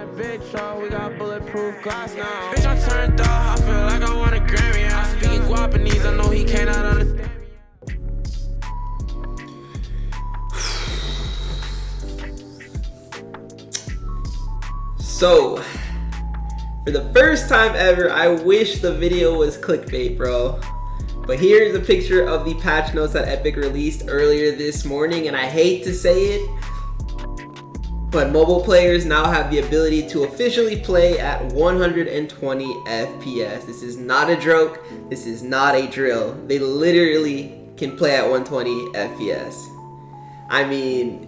that big truck, we got bulletproof glass now. Bitch, I turned up, I feel like I want a Grammy. I'm speaking Guapanese, I know he cannot understand me. So, for the first time ever, I wish the video was clickbait, bro. But here's a picture of the patch notes that Epic released earlier this morning, and I hate to say it, but mobile players now have the ability to officially play at 120 FPS. This is not a joke. This is not a drill. They literally can play at 120 FPS. I mean,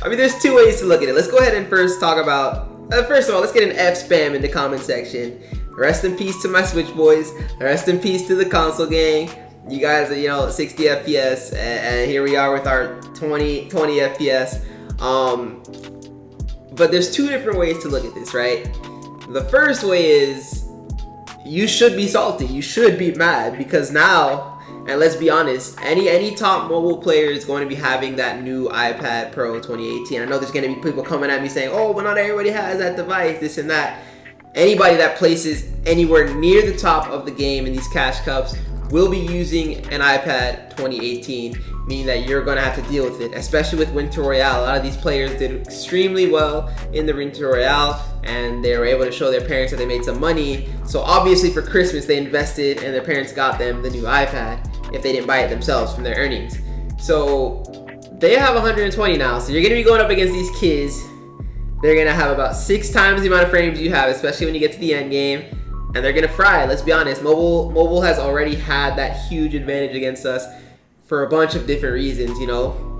there's two ways to look at it. Let's go ahead and first talk about, first of all, let's get an F spam in the comment section. Rest in peace to my Switch boys. Rest in peace to the console gang. You guys are, 60 FPS, and here we are with our 20 FPS. But there's two different ways to look at this, right? The first way is you should be salty. You should be mad because now, and let's be honest, any top mobile player is going to be having that new iPad Pro 2018. I know there's going to be people coming at me saying, oh, but not everybody has that device, this and that. Anybody that places anywhere near the top of the game in these cash cups will be using an iPad 2018, meaning that you're going to have to deal with it, especially with Winter Royale. A lot of these players did extremely well in the Winter Royale, and they were able to show their parents that they made some money. So obviously for Christmas, they invested, and their parents got them the new iPad if they didn't buy it themselves from their earnings. So they have 120 now, so you're going to be going up against these kids. They're going to have about 6 times the amount of frames you have, especially when you get to the end game. And they're going to fry. Let's be honest. Mobile has already had that huge advantage against us for a bunch of different reasons,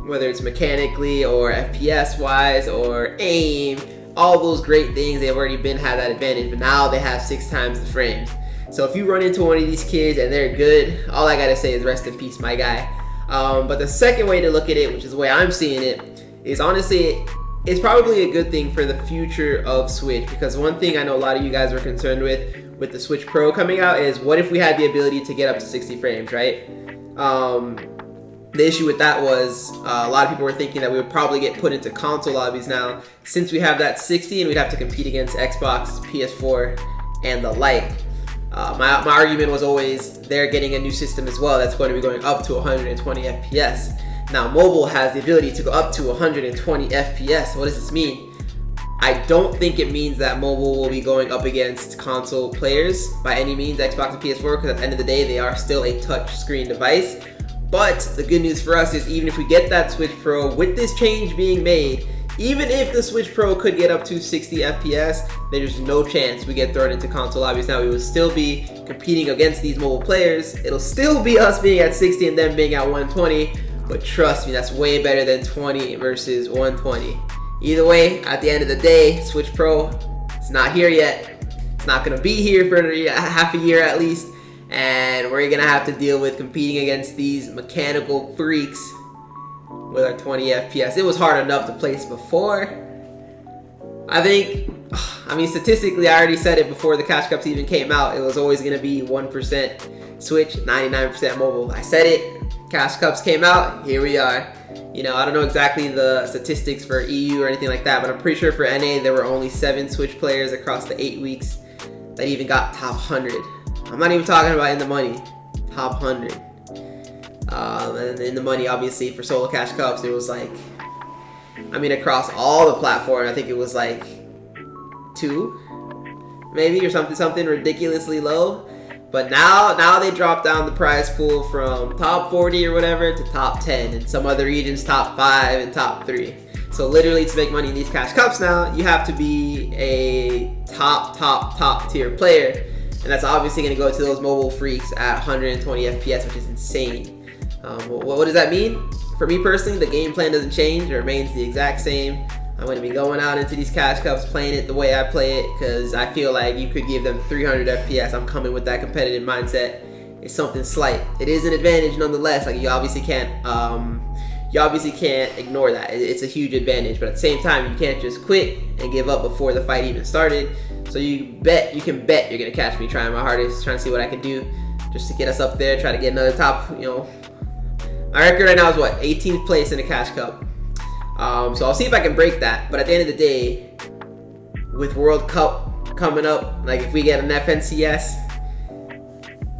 whether it's mechanically or FPS wise or aim, all those great things. They've already had that advantage, but now they have 6 times the frames. So if you run into one of these kids and they're good, all I got to say is rest in peace, my guy. But the second way to look at it, which is the way I'm seeing it, is honestly, it's probably a good thing for the future of Switch, because one thing I know a lot of you guys are concerned with the Switch Pro coming out is what if we had the ability to get up to 60 frames, right? The issue with that was a lot of people were thinking that we would probably get put into console lobbies now since we have that 60 and we'd have to compete against Xbox, PS4, and the like. My argument was always they're getting a new system as well that's going to be going up to 120 FPS. Now mobile has the ability to go up to 120 FPS. What does this mean? I don't think it means that mobile will be going up against console players by any means, Xbox and PS4, because at the end of the day, they are still a touch screen device. But the good news for us is even if we get that Switch Pro, with this change being made, even if the Switch Pro could get up to 60 FPS, there's no chance we get thrown into console lobbies. Now, we will still be competing against these mobile players. It'll still be us being at 60 and them being at 120, but trust me, that's way better than 20 versus 120. Either way, at the end of the day, Switch Pro, it's not here yet. It's not going to be here for half a year at least. And we're going to have to deal with competing against these mechanical freaks with our 20 FPS. It was hard enough to place before. Statistically, I already said it before the Cash Cups even came out. It was always going to be 1% Switch, 99% mobile. I said it. Cash Cups came out. Here we are. I don't know exactly the statistics for EU or anything like that, but I'm pretty sure for NA there were only 7 Switch players across the 8 weeks that even got top 100. I'm not even talking about in the money, top 100. And in the money, obviously, for solo Cash Cups, it was across all the platforms, I think it was 2, maybe, or something ridiculously low. But now they dropped down the prize pool from top 40 or whatever to top 10, and some other regions top 5 and top 3. So literally, to make money in these Cash Cups now, you have to be a top tier player, and that's obviously going to go to those mobile freaks at 120 FPS, which is insane. What does that mean? For me personally, the game plan doesn't change; it remains the exact same. I'm going to be going out into these Cash Cups, playing it the way I play it, because I feel like you could give them 300 FPS. I'm coming with that competitive mindset. It's something slight. It is an advantage nonetheless. You obviously can't ignore that. It's a huge advantage, but at the same time, you can't just quit and give up before the fight even started. So you can bet you're going to catch me trying my hardest, trying to see what I can do just to get us up there, try to get another top, My record right now is 18th place in the Cash Cup. So I'll see if I can break that. But at the end of the day, with World Cup coming up, like if we get an FNCS,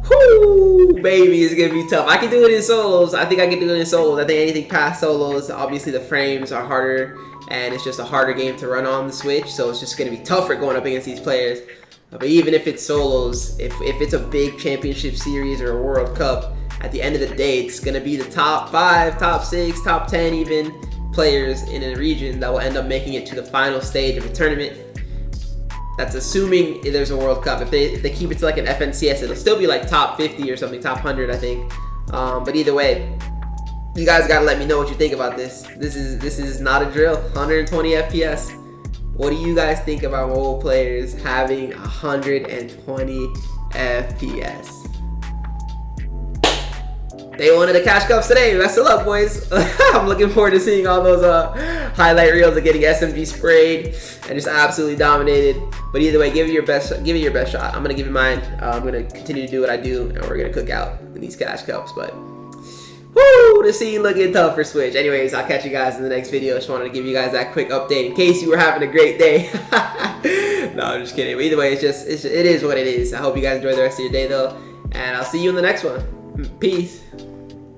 whoo, baby, it's gonna be tough. I can do it in solos. I think I can do it in solos. I think anything past solos, obviously the frames are harder, and it's just a harder game to run on the Switch. So it's just gonna be tougher going up against these players. But even if it's solos, if it's a big championship series or a World Cup, at the end of the day, it's gonna be the top 5, top 6, top 10 even players in a region that will end up making it to the final stage of a tournament. That's assuming there's a World Cup. If they keep it to like an FNCS, it'll still be like top 50 or something, top 100 I think. But either way, you guys gotta let me know what you think about this. This is not a drill. 120 FPS. What do you guys think about mobile players having 120 FPS? Day 1 of the Cash Cups today. Best of luck, boys. I'm looking forward to seeing all those highlight reels of getting SMG sprayed and just absolutely dominated. But either way, give it your best. Give it your best shot. I'm gonna give it mine. I'm gonna continue to do what I do, and we're gonna cook out in these Cash Cups. But woo, the scene looking tough for Switch. Anyways, I'll catch you guys in the next video. Just wanted to give you guys that quick update in case you were having a great day. No, I'm just kidding. But either way, it is what it is. I hope you guys enjoy the rest of your day though, and I'll see you in the next one. Peace.